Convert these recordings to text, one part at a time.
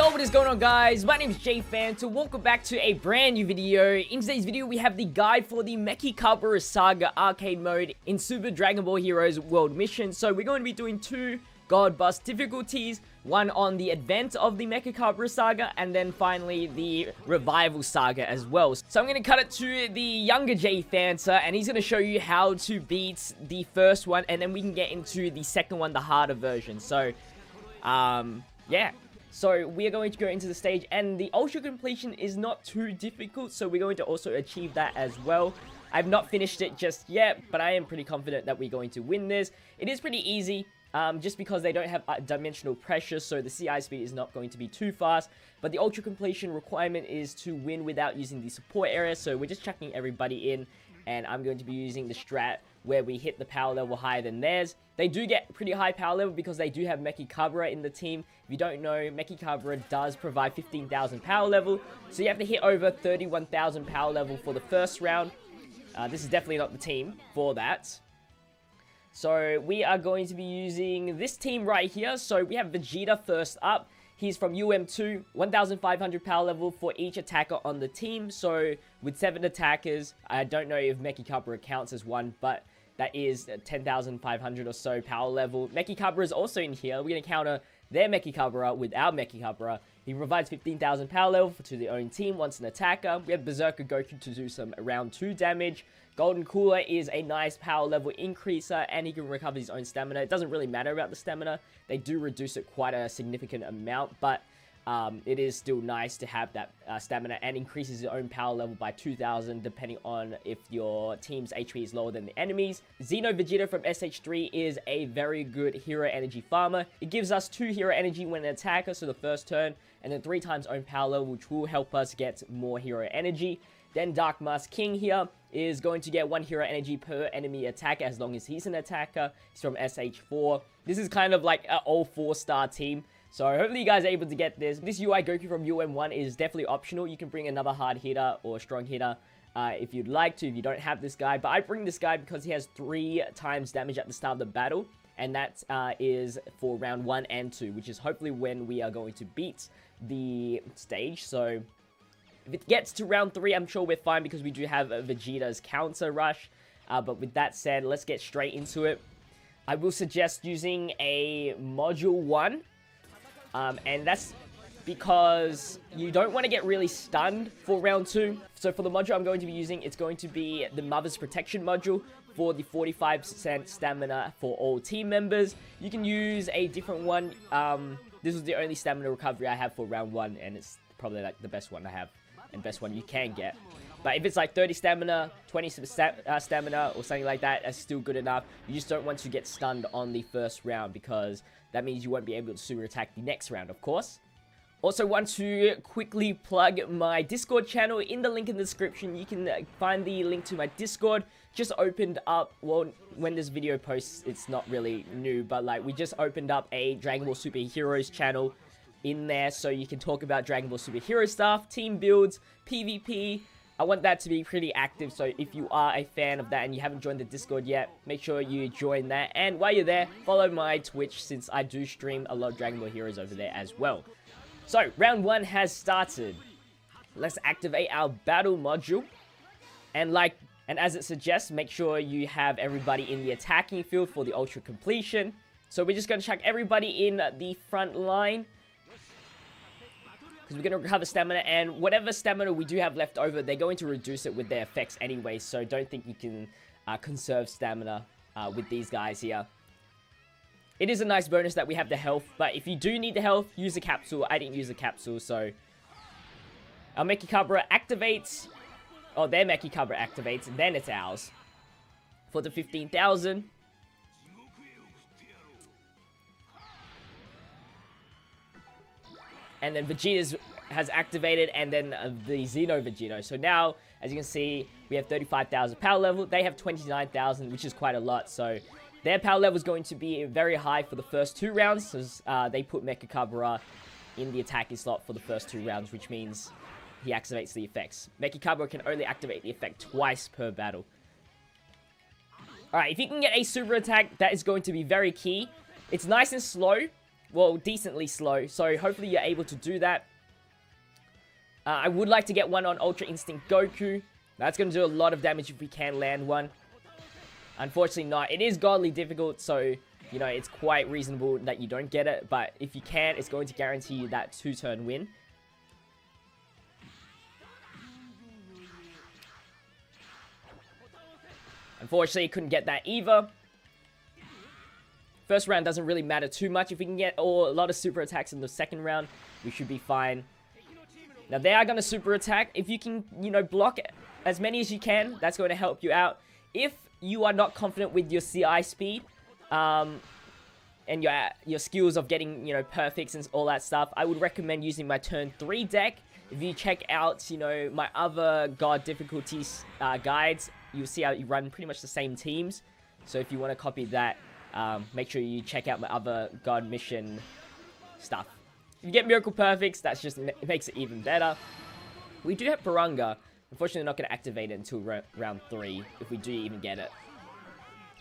Yo, what is going on, guys? My name is JPhanta. Welcome back to a brand new video. In today's video, we have the guide for the Mechikabura Saga arcade mode in Super Dragon Ball Heroes World Mission. So we're going to be doing two God Bust difficulties, one on the advent of the Mechikabura Saga, and then finally the Revival Saga as well. So I'm going to cut it to the younger JPhanta, and he's going to show you how to beat the first one, and then we can get into the second one, the harder version. So, yeah. So we are going to go into the stage, and the ultra completion is not too difficult, so we're going to also achieve that as well. I've not finished it just yet, but I am pretty confident that we're going to win this. It is pretty easy, just because they don't have dimensional pressure, so the CI speed is not going to be too fast. But the ultra completion requirement is to win without using the support area, so we're just chucking everybody in, and I'm going to be using the strat where we hit the power level higher than theirs. They do get pretty high power level because they do have Mechikabura in the team. If you don't know, Mechikabura does provide 15,000 power level, so you have to hit over 31,000 power level for the first round. This is definitely not the team for that. So we are going to be using this team right here. So we have Vegeta first up. He's from UM2, 1,500 power level for each attacker on the team. So with 7 attackers, I don't know if Mechikabura counts as one, but that is 10,500 or so power level. Mechikabura is also in here. We're going to counter their Mechikabura with our Mechikabura. He provides 15,000 power level to the own team once an attacker. We have Berserker Goku to do some round 2 damage. Golden Cooler is a nice power level increaser, and he can recover his own stamina. It doesn't really matter about the stamina. They do reduce it quite a significant amount, but it is still nice to have that stamina, and increases your own power level by 2,000 depending on if your team's HP is lower than the enemies. Xeno Vegeta from SH3 is a very good hero energy farmer. It gives us 2 hero energy when an attacker, so the first turn, and then 3 times own power level, which will help us get more hero energy. Then Dark Mask King here is going to get 1 hero energy per enemy attacker as long as he's an attacker. He's from SH4. This is kind of like an all 4-star team. So hopefully you guys are able to get this. This UI Goku from UM1 is definitely optional. You can bring another hard hitter or strong hitter if you'd like to, if you don't have this guy. But I bring this guy because he has 3 times damage at the start of the battle. And that is for round 1 and 2, which is hopefully when we are going to beat the stage. So if it gets to round 3, I'm sure we're fine because we do have Vegeta's counter rush. But with that said, let's get straight into it. I will suggest using a Module 1. And that's because you don't want to get really stunned for round 2. So for the module I'm going to be using, it's going to be the Mother's Protection module for the 45% stamina for all team members. You can use a different one. This was the only stamina recovery I have for round 1, and it's probably like the best one I have and best one you can get. But if it's like 30 stamina, 20 stamina or something like that, that's still good enough. You just don't want to get stunned on the first round because that means you won't be able to super attack the next round, of course. Also want to quickly plug my Discord channel in the link in the description. You can find the link to my Discord. Just opened up, well, when this video posts, it's not really new, but like we just opened up a Dragon Ball Super Heroes channel in there, so you can talk about Dragon Ball Super Hero stuff, team builds, PvP. I want that to be pretty active, so if you are a fan of that and you haven't joined the Discord yet, make sure you join that. And while you're there, follow my Twitch, since I do stream a lot of Dragon Ball Heroes over there as well. So, round 1 has started. Let's activate our battle module. And as it suggests, make sure you have everybody in the attacking field for the ultra completion. So we're just going to chuck everybody in the front line, we're going to recover stamina, and whatever stamina we do have left over, they're going to reduce it with their effects anyway, so don't think you can conserve stamina with these guys here. It is a nice bonus that we have the health, but if you do need the health, use a capsule. I didn't use a capsule, so our Mechikabura activates. Oh, their Mechikabura activates, and then it's ours for the 15,000. And then Vegeta's has activated, and then the Xeno Vegeta. So now, as you can see, we have 35,000 power level. They have 29,000, which is quite a lot. So their power level is going to be very high for the first 2 rounds, because they put Mechikabura in the attacking slot for the first 2 rounds, which means he activates the effects. Mechikabura can only activate the effect twice per battle. Alright, if you can get a super attack, that is going to be very key. It's nice and slow, well, decently slow. So hopefully you're able to do that. I would like to get one on Ultra Instinct Goku. That's going to do a lot of damage if we can land one. Unfortunately not. It is godly difficult, so, you know, it's quite reasonable that you don't get it. But if you can, it's going to guarantee you that 2-turn win. Unfortunately, couldn't get that either. First round doesn't really matter too much. If we can get a lot of super attacks in the second round, we should be fine. Now, they are going to super attack. If you can, you know, block as many as you can, that's going to help you out. If you are not confident with your CI speed, and your skills of getting, you know, perfects and all that stuff, I would recommend using my turn 3 deck. If you check out, you know, my other God difficulties guides, you'll see how you run pretty much the same teams. So if you want to copy that, make sure you check out my other God mission stuff. If you get Miracle Perfects, that's just makes it even better. We do have Barunga. Unfortunately, not going to activate it until round 3, if we do even get it.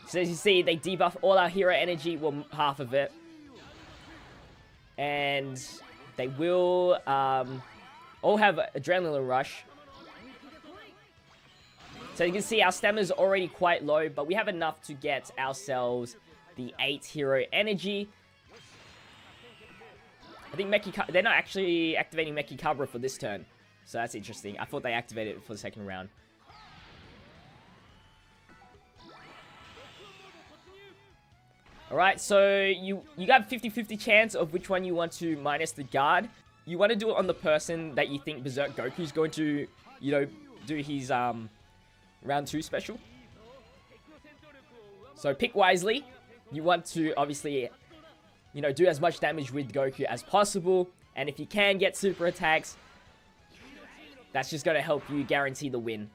So as you see, they debuff all our hero energy, well, half of it. And they will all have Adrenaline Rush. So you can see our stamina is already quite low, but we have enough to get ourselves the 8 hero energy. I think they're not actually activating Mechikabura for this turn. So that's interesting. I thought they activated it for the second round. Alright, so you got 50-50 chance of which one you want to minus the guard. You want to do it on the person that you think Berserk Goku's going to, you know, do his round 2 special. So pick wisely. You want to obviously, you know, do as much damage with Goku as possible. And if you can get super attacks, that's just going to help you guarantee the win.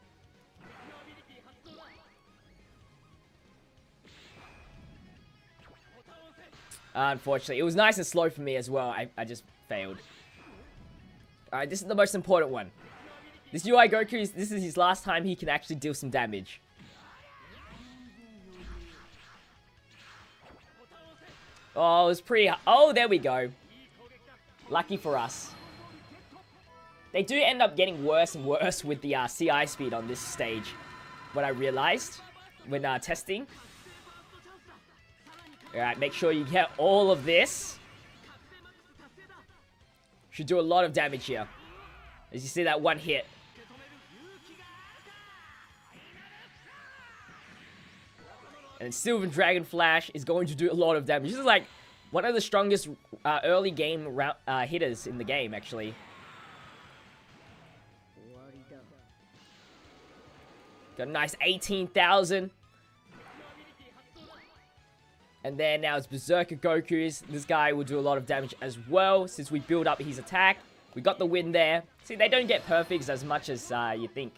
Unfortunately, it was nice and slow for me as well. I just failed. Alright, this is the most important one. This UI Goku, this is his last time he can actually deal some damage. Oh, it was pretty... Oh, there we go. Lucky for us. They do end up getting worse and worse with the CI speed on this stage. What I realized when testing. Alright, make sure you get all of this. Should do a lot of damage here. As you see that one hit. And Silver Dragon Flash is going to do a lot of damage. This is like one of the strongest early game hitters in the game, actually. Got a nice 18,000. And then now it's Berserker Goku's. This guy will do a lot of damage as well, since we build up his attack. We got the win there. See, they don't get perfects as much as you think.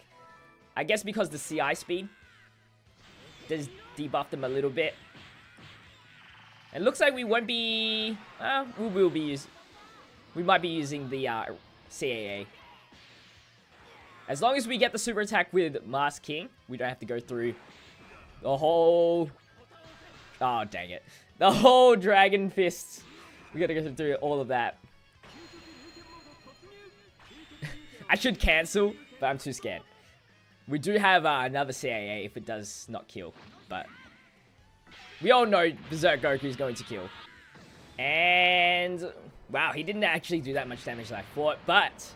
I guess because the CI speed does debuff them a little bit. And it looks like we won't be... we will be using... We might be using the CAA. As long as we get the super attack with Mask King, we don't have to go through the whole... Oh, dang it. The whole Dragon Fist. We gotta go through all of that. I should cancel, but I'm too scared. We do have another CAA if it does not kill, but... We all know Berserk Goku is going to kill. And... Wow, he didn't actually do that much damage as I thought, but...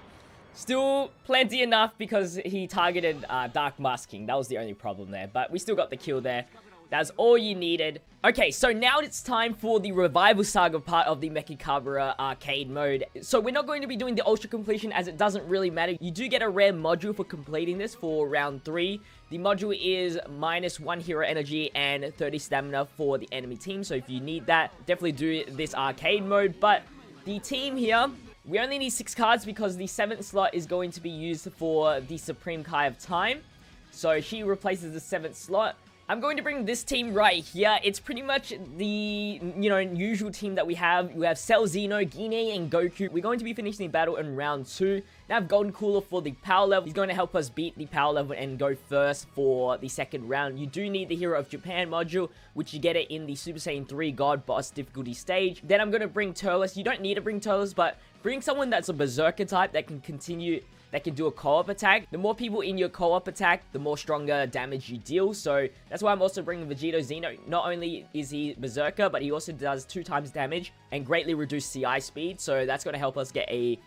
Still plenty enough because he targeted Dark Mask King. That was the only problem there, but we still got the kill there. That's all you needed. Okay, so now it's time for the Revival Saga part of the Mechikabura arcade mode. So we're not going to be doing the Ultra Completion as it doesn't really matter. You do get a rare module for completing this for round 3. The module is -1 hero energy and 30 stamina for the enemy team. So if you need that, definitely do this arcade mode. But the team here, we only need 6 cards because the 7th slot is going to be used for the Supreme Kai of Time. So she replaces the 7th slot. I'm going to bring this team right here. It's pretty much the, usual team that we have. We have Cell, Xeno, Guinea, and Goku. We're going to be finishing the battle in round 2. Now I have Golden Cooler for the power level. He's going to help us beat the power level and go first for the second round. You do need the Hero of Japan module, which you get it in the Super Saiyan 3 God Boss difficulty stage. Then I'm going to bring Turles. You don't need to bring Turles, but bring someone that's a Berserker type that can do a co-op attack. The more people in your co-op attack, the more stronger damage you deal. So that's why I'm also bringing Vegito Xeno. Not only is he Berserker, but he also does 2 times damage and greatly reduced CI speed. So that's going to help us get a,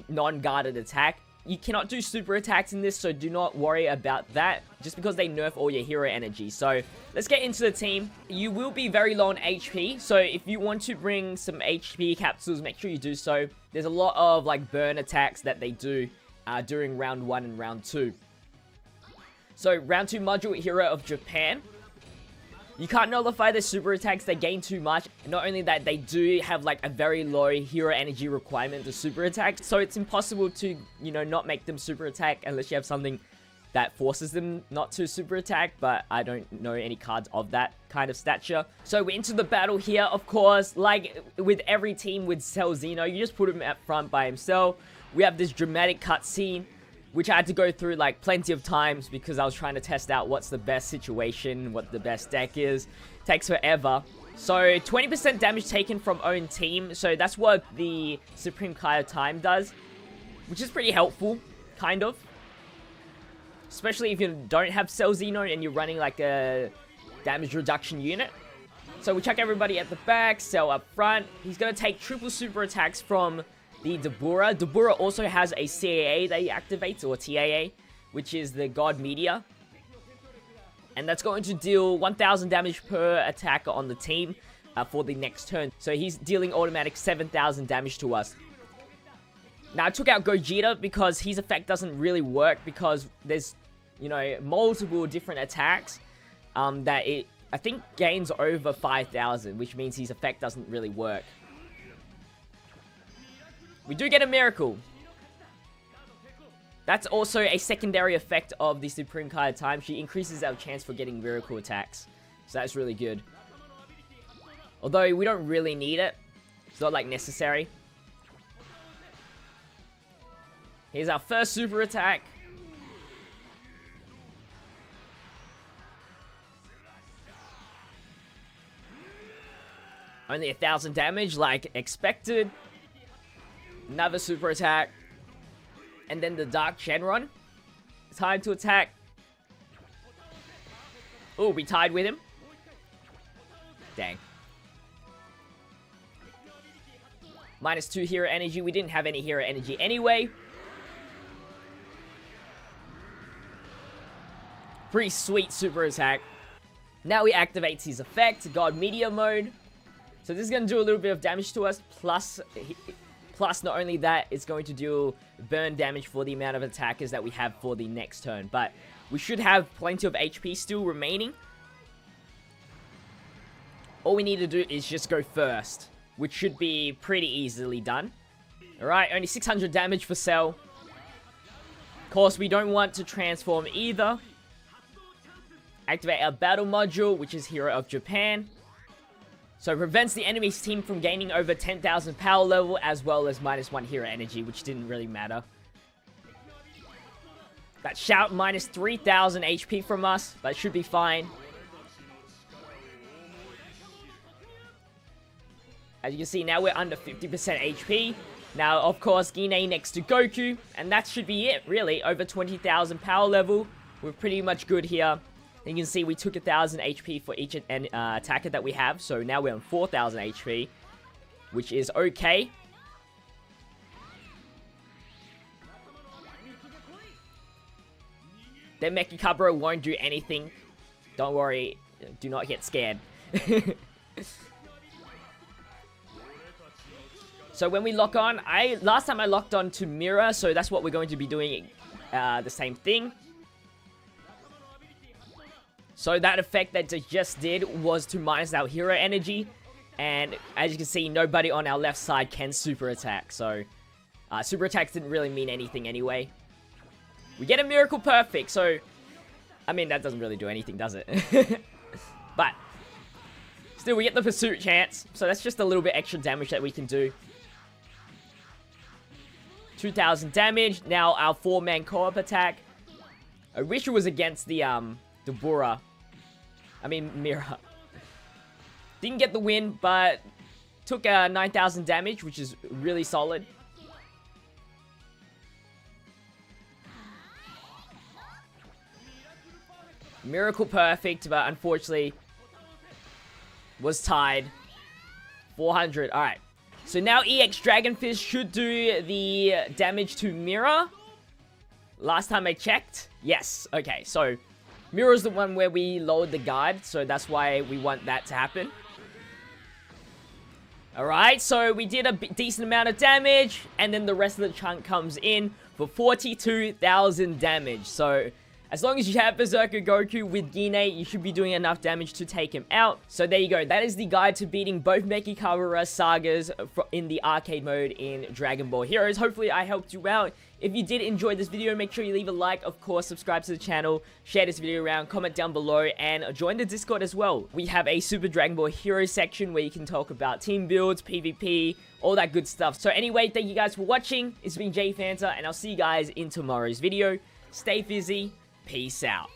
non-guarded attack. You cannot do super attacks in this, so do not worry about that, just because they nerf all your hero energy. So let's get into the team. You will be very low on HP, so if you want to bring some HP capsules, make sure you do so. There's a lot of like burn attacks that they do during round 1 and round 2. So round 2 module, Hero of Japan. You can't nullify their super attacks, they gain too much. And not only that, they do have like a very low hero energy requirement to super attack. So it's impossible to, not make them super attack unless you have something that forces them not to super attack. But I don't know any cards of that kind of stature. So we're into the battle here, of course. Like with every team with Cell Xeno, you just put him up front by himself. We have this dramatic cutscene, which I had to go through like plenty of times because I was trying to test out what's the best situation, what the best deck is. Takes forever. So 20% damage taken from own team. So that's what the Supreme Kai of Time does, which is pretty helpful, kind of. Especially if you don't have Cell Xeno and you're running like a damage reduction unit. So we chuck everybody at the back, Cell up front. He's going to take triple super attacks from the Dabura. Dabura also has a CAA that he activates, or TAA, which is the God Meteor. And that's going to deal 1000 damage per attack on the team for the next turn. So he's dealing automatic 7000 damage to us. Now I took out Gogeta because his effect doesn't really work because there's, multiple different attacks that it, I think, gains over 5000, which means his effect doesn't really work. We do get a miracle. That's also a secondary effect of the Supreme Kai of Time. She increases our chance for getting miracle attacks. So that's really good. Although we don't really need it. It's not like necessary. Here's our first super attack. Only 1000 damage like expected. Another super attack. And then the Dark Shenron. Time to attack. Oh, we tied with him. Dang. -2 hero energy. We didn't have any hero energy anyway. Pretty sweet super attack. Now he activates his effect, God Meteor mode. So this is going to do a little bit of damage to us. Plus, not only that, it's going to do burn damage for the amount of attackers that we have for the next turn. But we should have plenty of HP still remaining. All we need to do is just go first, which should be pretty easily done. Alright, only 600 damage for Cell. Of course, we don't want to transform either. Activate our battle module, which is Hero of Japan. So it prevents the enemy's team from gaining over 10,000 power level, as well as -1 hero energy, which didn't really matter. That shout -3000 HP from us, but it should be fine. As you can see, now we're under 50% HP. Now, of course, Guinea next to Goku, and that should be it, really. Over 20,000 power level. We're pretty much good here. You can see we took 1000 HP for each attacker that we have. So now we're on 4000 HP, which is okay. Then Mechikabura won't do anything. Don't worry. Do not get scared. So when we lock on, last time I locked on to Mirror, so that's what we're going to be doing, the same thing. So that effect that I just did was to minus our hero energy. And as you can see, nobody on our left side can super attack. So super attacks didn't really mean anything anyway. We get a Miracle Perfect. So I mean, that doesn't really do anything, does it? But still, we get the pursuit chance. So that's just a little bit extra damage that we can do. 2,000 damage. Now our 4-man co-op attack. I wish it was against the Bura. I mean, Mira. Didn't get the win, but took 9,000 damage, which is really solid. Miracle Perfect, but unfortunately was tied. 400. Alright. So now EX Dragonfish should do the damage to Mira. Last time I checked. Yes. Okay, so Mira's the one where we lowered the guard, so that's why we want that to happen. Alright, so we did a decent amount of damage, and then the rest of the chunk comes in for 42,000 damage. So as long as you have Berserker Goku with Gine, you should be doing enough damage to take him out. So there you go. That is the guide to beating both Mechikabura Sagas in the arcade mode in Dragon Ball Heroes. Hopefully I helped you out. If you did enjoy this video, make sure you leave a like, of course, subscribe to the channel, share this video around, comment down below, and join the Discord as well. We have a Super Dragon Ball Heroes section where you can talk about team builds, PvP, all that good stuff. So anyway, thank you guys for watching. It's been JPhanta, and I'll see you guys in tomorrow's video. Stay fizzy. Peace out.